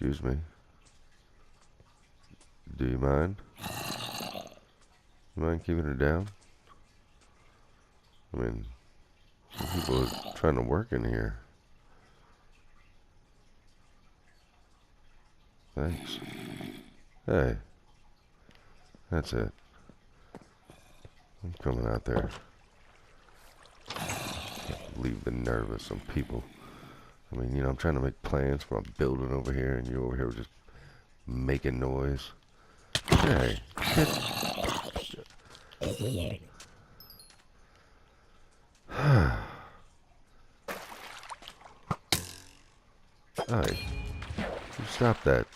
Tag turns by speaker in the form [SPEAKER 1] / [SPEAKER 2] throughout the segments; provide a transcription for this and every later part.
[SPEAKER 1] Excuse me. Do you mind? You mind keeping her down? I mean, some people are trying to work in here. Thanks. Hey. That's it. I'm coming out there. Can't believe the nerve of some people. I mean, you know, I'm trying to make plans for a building over here, and you're over here just making noise. Hey, get... Hey, you stop that.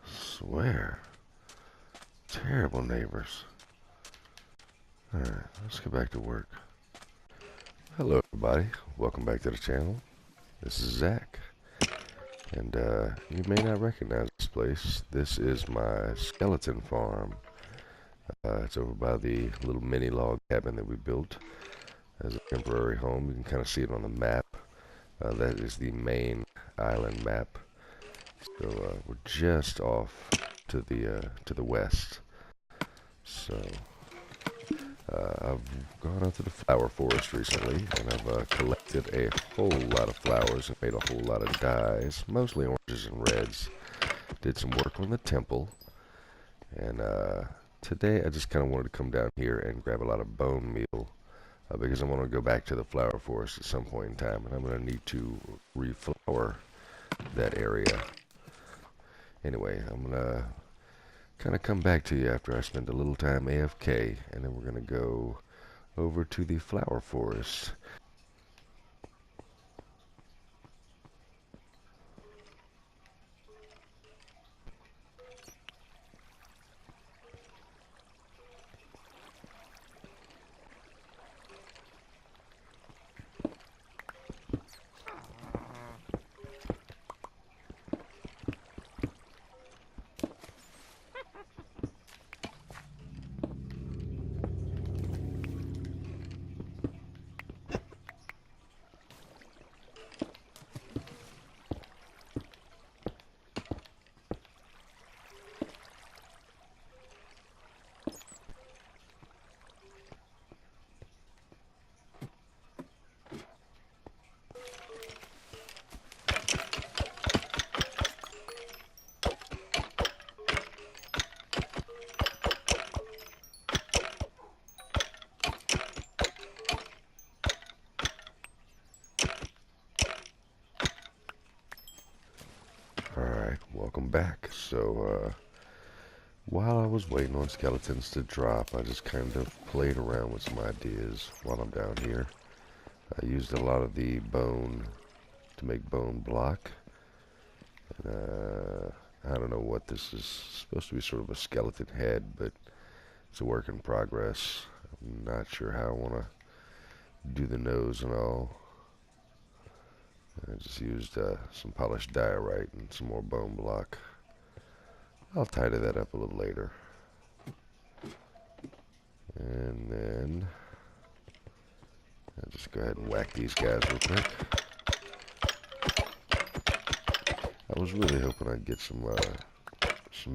[SPEAKER 1] Swear. Terrible neighbors. Alright, let's get back to work. Hello everybody, welcome back to the channel. This is Zach. And you may not recognize this place. This is my skeleton farm. It's over by the little mini log cabin that we built as a temporary home. You can kind of see it on the map. That is the main island map. So we're just off to the west. So I've gone out to the flower forest recently, and I've collected a whole lot of flowers and made a whole lot of dyes, mostly oranges and reds. Did some work on the temple, and today I just kind of wanted to come down here and grab a lot of bone meal because I want to go back to the flower forest at some point in time, and I'm going to need to reflower that area. Anyway, I'm going to kind of come back to you after I spend a little time AFK, and then we're going to go over to the flower forest. Alright, welcome back. So, while I was waiting on skeletons to drop, I just kind of played around with some ideas while I'm down here. I used a lot of the bone to make bone block. I don't know what this is. Supposed to be sort of a skeleton head, but it's a work in progress. I'm not sure how I want to do the nose and all. I just used some polished diorite and some more bone block. I'll tidy that up a little later. And then I'll just go ahead and whack these guys real quick. I was really hoping I'd get some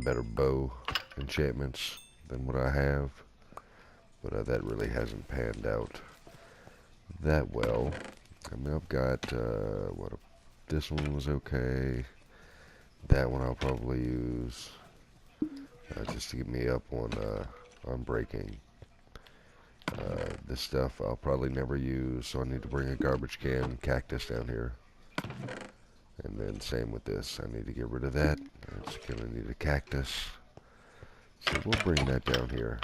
[SPEAKER 1] better bow enchantments than what I have, but that really hasn't panned out that well. I mean, I've got this one was okay. That one I'll probably use just to get me up on breaking. This stuff I'll probably never use, so I need to bring a garbage can cactus down here. And then same with this. I need to get rid of that. It's gonna need a cactus. So we'll bring that down here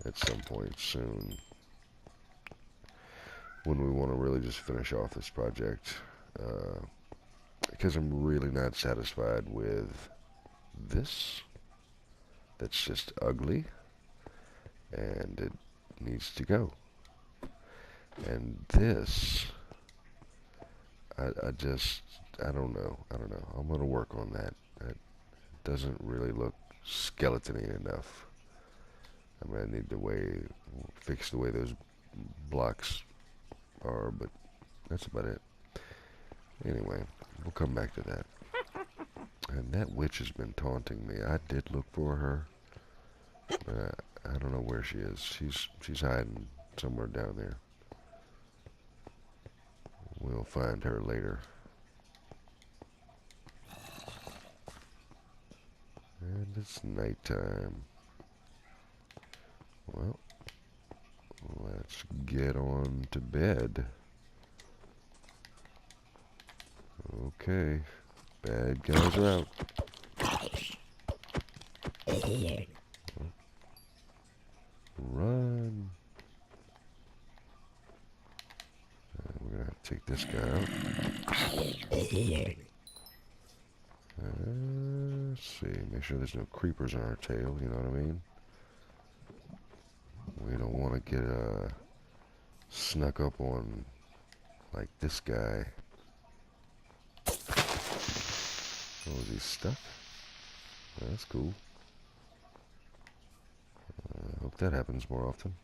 [SPEAKER 1] at some point soon, when we want to really just finish off this project. Because I'm really not satisfied with this. That's just ugly, and it needs to go. And this, I don't know. I'm gonna work on that. It doesn't really look skeleton-y enough. I mean, I need to fix the way those blocks are, but that's about it. Anyway, we'll come back to that. And that witch has been taunting me. I did look for her, but I don't know where she is. She's hiding somewhere down there. We'll find her later. And it's nighttime. Well, let's get on to bed. Okay, bad guys are out. Run. We're gonna have to take this guy out. Let's see, make sure there's no creepers on our tail, you know what I mean? We don't want to get snuck up on like this guy. Oh, is he stuck? That's cool. I hope that happens more often.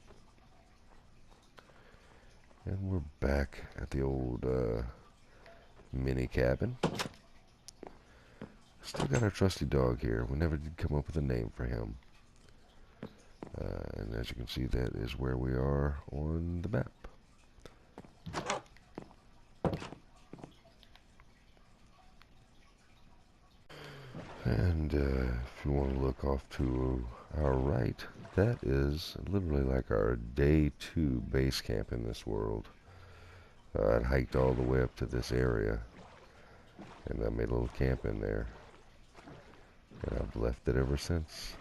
[SPEAKER 1] And we're back at the old mini cabin. Still got our trusty dog here. We never did come up with a name for him. And as you can see, that is where we are on the map. And if you want to look off to our right, that is literally like our day 2 base camp in this world. I'd hiked all the way up to this area, and I made a little camp in there. And I've left it ever since.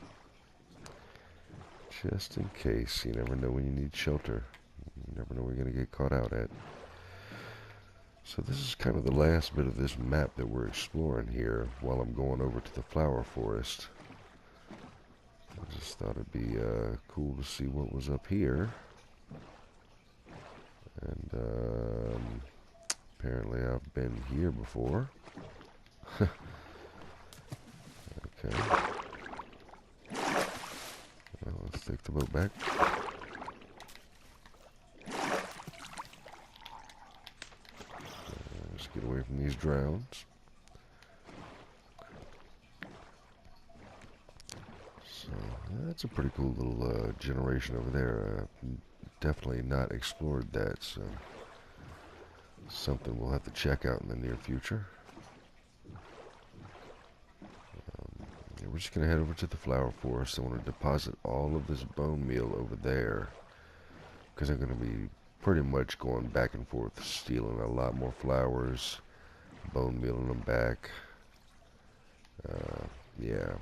[SPEAKER 1] Just in case. You never know when you need shelter. You never know where you're going to get caught out at. So this is kind of the last bit of this map that we're exploring here while I'm going over to the flower forest. I just thought it'd be cool to see what was up here. And apparently I've been here before. Okay. Well, let's take the boat back. Let's get away from these drowns. So that's a pretty cool little generation over there. Definitely not explored that, so something we'll have to check out in the near future. Yeah, we're just going to head over to the flower forest. I want to deposit all of this bone meal over there, because I'm going to be pretty much going back and forth, stealing a lot more flowers, bone mealing them back. Yeah.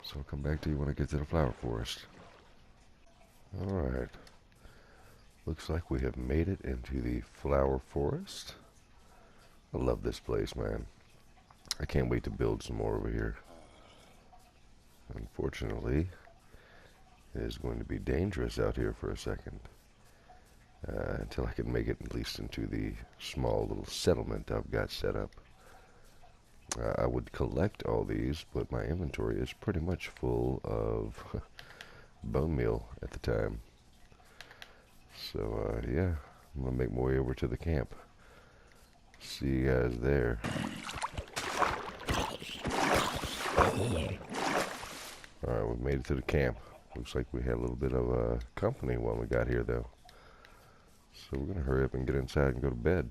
[SPEAKER 1] So I'll come back to you when I get to the flower forest. Alright. Looks like we have made it into the flower forest. I love this place, man. I can't wait to build some more over here. Unfortunately, it is going to be dangerous out here for a second. Until I can make it at least into the small little settlement I've got set up. I would collect all these, but my inventory is pretty much full of bone meal at the time. So, yeah, I'm going to make my way over to the camp. See you guys there. Alright, we made it to the camp. Looks like we had a little bit of company when we got here, though. So we're going to hurry up and get inside and go to bed.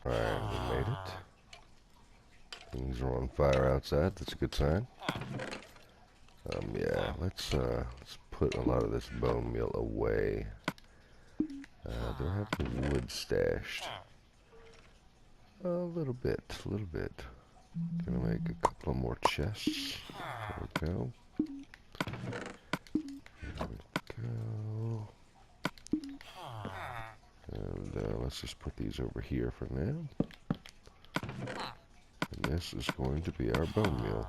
[SPEAKER 1] Alright, we made it. Things are on fire outside. That's a good sign. Yeah, let's put a lot of this bone meal away. Do I have the wood stashed? A little bit. Gonna make a couple of more chests. There we go. And let's just put these over here for now. And this is going to be our bone meal.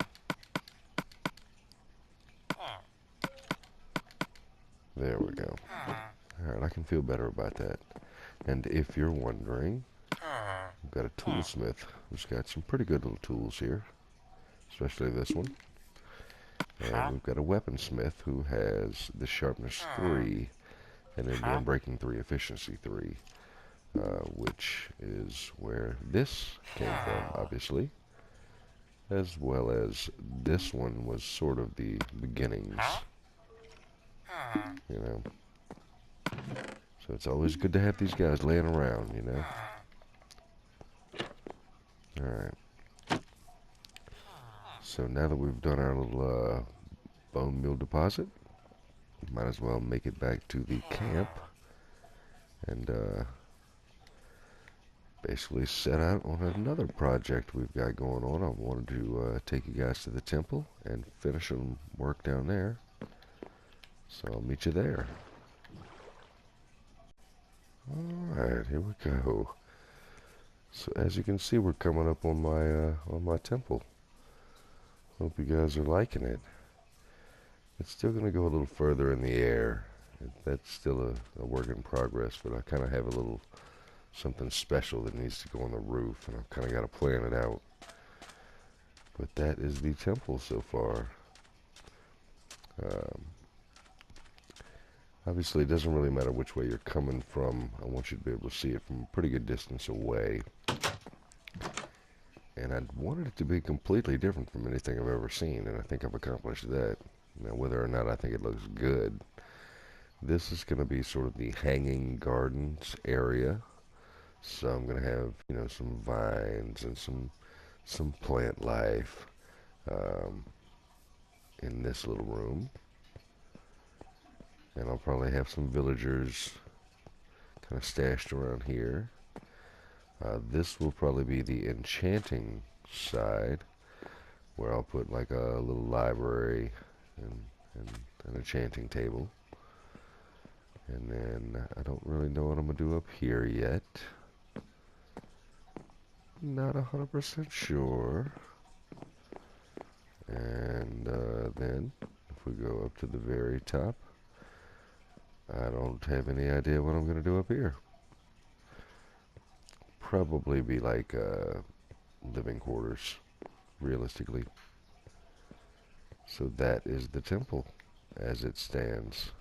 [SPEAKER 1] There we go. Alright, I can feel better about that. And if you're wondering, I've got a toolsmith who's got some pretty good little tools here. Especially this one. And we've got a weaponsmith who has the sharpness 3 and then the unbreaking 3, efficiency 3, which is where this came from, obviously, as well as this one was sort of the beginnings, you know. So it's always good to have these guys laying around, you know. Alright. So now that we've done our little bone meal deposit, might as well make it back to the camp and basically set out on another project we've got going on. I wanted to take you guys to the temple and finish some work down there. So I'll meet you there. Alright, here we go. So as you can see, we're coming up on my temple. Hope you guys are liking it. It's still going to go a little further in the air. That's still a work in progress, but I kind of have a little something special that needs to go on the roof, and I've kind of got to plan it out. But that is the temple so far. Obviously, it doesn't really matter which way you're coming from. I want you to be able to see it from a pretty good distance away. And I wanted it to be completely different from anything I've ever seen, and I think I've accomplished that. Now, whether or not I think it looks good, this is going to be sort of the hanging gardens area. So I'm going to have, you know, some vines and some plant life in this little room. And I'll probably have some villagers kind of stashed around here. This will probably be the enchanting side, where I'll put like a little library and an enchanting table. And then I don't really know what I'm going to do up here yet. Not 100% sure. And then if we go up to the very top, I don't have any idea what I'm going to do up here. Probably be like living quarters, realistically. So that is the temple as it stands.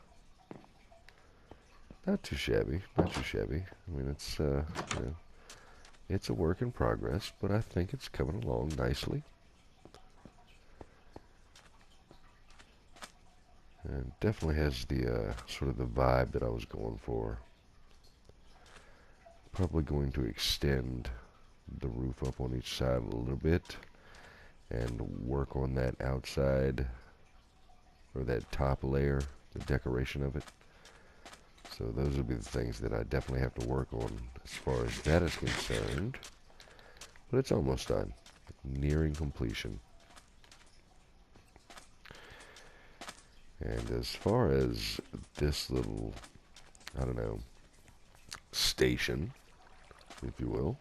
[SPEAKER 1] Not too shabby, not too shabby. I mean, it's you know, it's a work in progress, but I think it's coming along nicely. And definitely has the sort of the vibe that I was going for. Probably going to extend the roof up on each side a little bit and work on that outside or that top layer, the decoration of it. So those will be the things that I definitely have to work on as far as that is concerned. But it's almost done, nearing completion. And as far as this little, I don't know, station, if you will,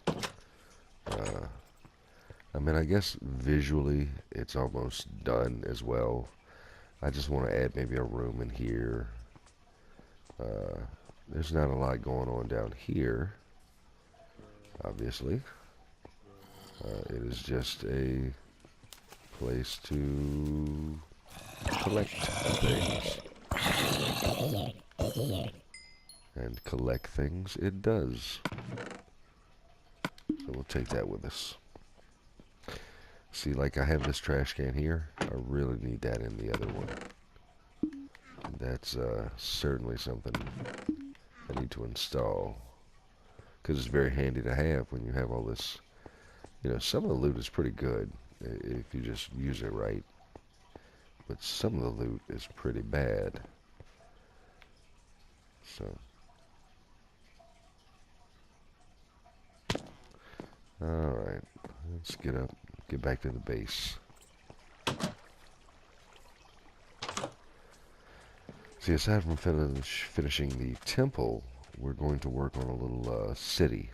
[SPEAKER 1] I mean, I guess visually it's almost done as well. I just want to add maybe a room in here. There's not a lot going on down here, obviously. It is just a place to collect things. And collect things it does. So we'll take that with us. See, like I have this trash can here. I really need that in the other one. That's certainly something I need to install. Because it's very handy to have when you have all this. You know, some of the loot is pretty good if you just use it right. But some of the loot is pretty bad. So. Alright. Let's get up. Get back to the base. See, aside from finishing the temple, we're going to work on a little city.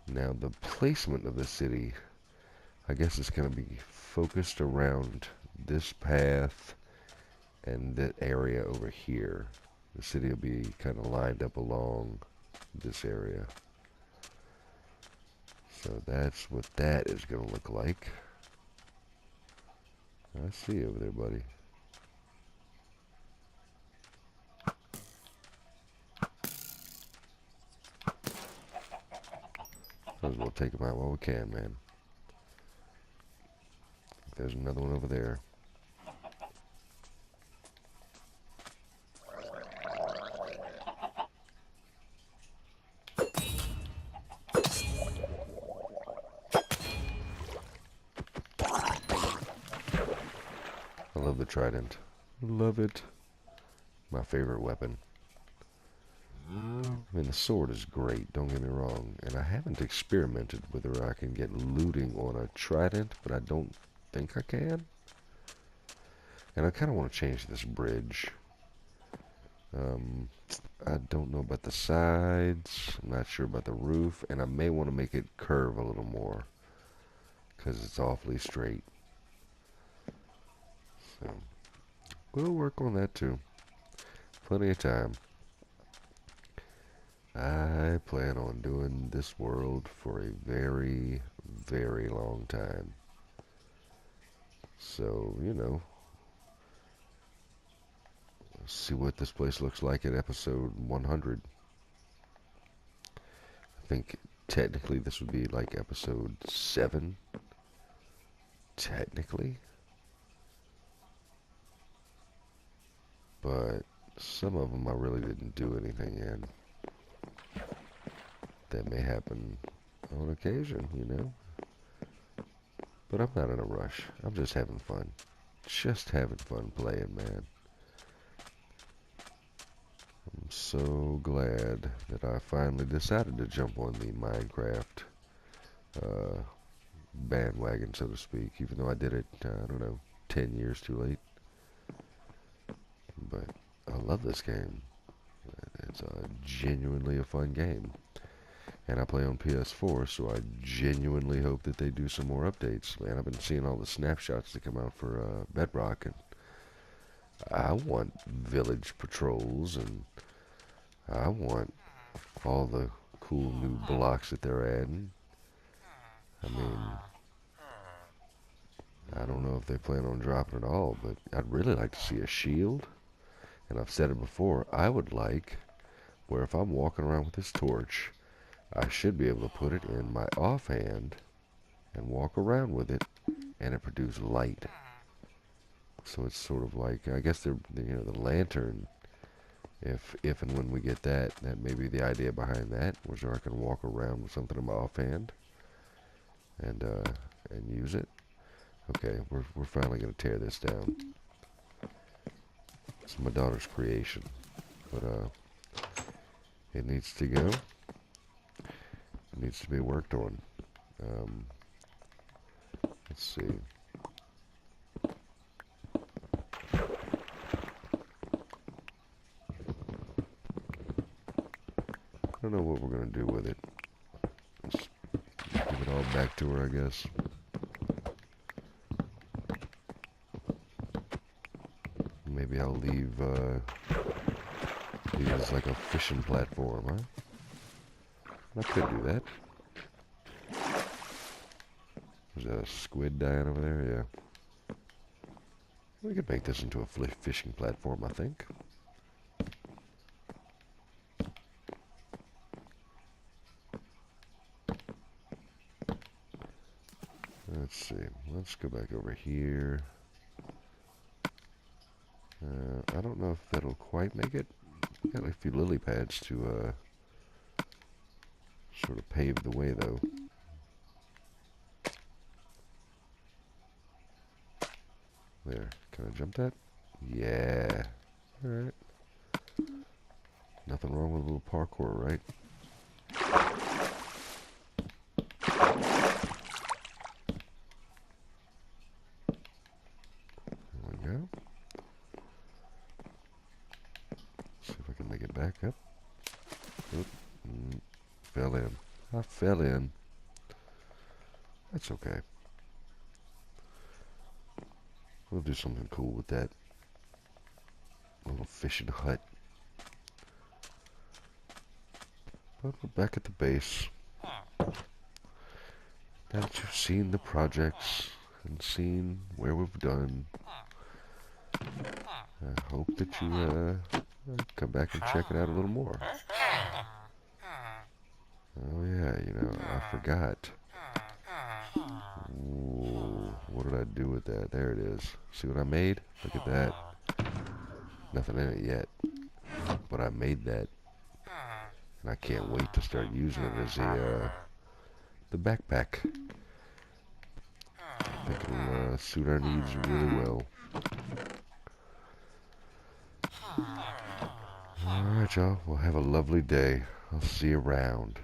[SPEAKER 1] Now, the placement of the city, I guess it's going to be focused around this path and that area over here. The city will be kind of lined up along this area. So that's what that is going to look like. I see you over there, buddy. Might as well take them out while we can, man. There's another one over there. I love the trident. Love it. My favorite weapon. I mean, the sword is great, don't get me wrong. And I haven't experimented whether I can get looting on a trident, but I don't think I can. And I kind of want to change this bridge. I don't know about the sides. I'm not sure about the roof. And I may want to make it curve a little more, because it's awfully straight. So, we'll work on that too. Plenty of time. I plan on doing this world for a very, very long time. So, you know, see what this place looks like at episode 100. I think technically this would be like episode 7. Technically. But some of them I really didn't do anything in. That may happen on occasion, you know. But I'm not in a rush. I'm just having fun. Just having fun playing, man. I'm so glad that I finally decided to jump on the Minecraft bandwagon, so to speak. Even though I did it, I don't know, 10 years too late. But I love this game. It's genuinely a fun game. And I play on PS4, so I genuinely hope that they do some more updates. Man, I've been seeing all the snapshots that come out for Bedrock, and I want village patrols, and I want all the cool new blocks that they're adding. I mean, I don't know if they plan on dropping it all, but I'd really like to see a shield. And I've said it before, I would like where if I'm walking around with this torch, I should be able to put it in my offhand and walk around with it, and it produces light. So it's sort of like, I guess the lantern. If and when we get that, that may be the idea behind that, was where I can walk around with something in my offhand and use it. Okay, we're finally gonna tear this down. It's my daughter's creation, but it needs to go. It needs to be worked on. Let's see. I don't know what we're going to do with it. Just give it all back to her, I guess. Maybe I'll leave it as like a fishing platform, huh? I could do that. There's a squid dying over there, yeah. We could make this into a fishing platform, I think. Let's see. Let's go back over here. I don't know if that'll quite make it. Got a few lily pads to sort of pave the way, though. There. Can I jump that? Yeah. Alright. Nothing wrong with a little parkour, right? There we go. See if I can make it back up. Oop. Fell in. I fell in. That's okay. We'll do something cool with that. A little fishing hut. But we're back at the base. Now that you've seen the projects and seen where we've done, I hope that you come back and check it out a little more. Oh yeah, you know, I forgot. Ooh, what did I do with that? There it is. See what I made? Look at that. Nothing in it yet. But I made that. And I can't wait to start using it as the backpack. I think it'll suit our needs really well. Alright, y'all. Well, have a lovely day. I'll see you around.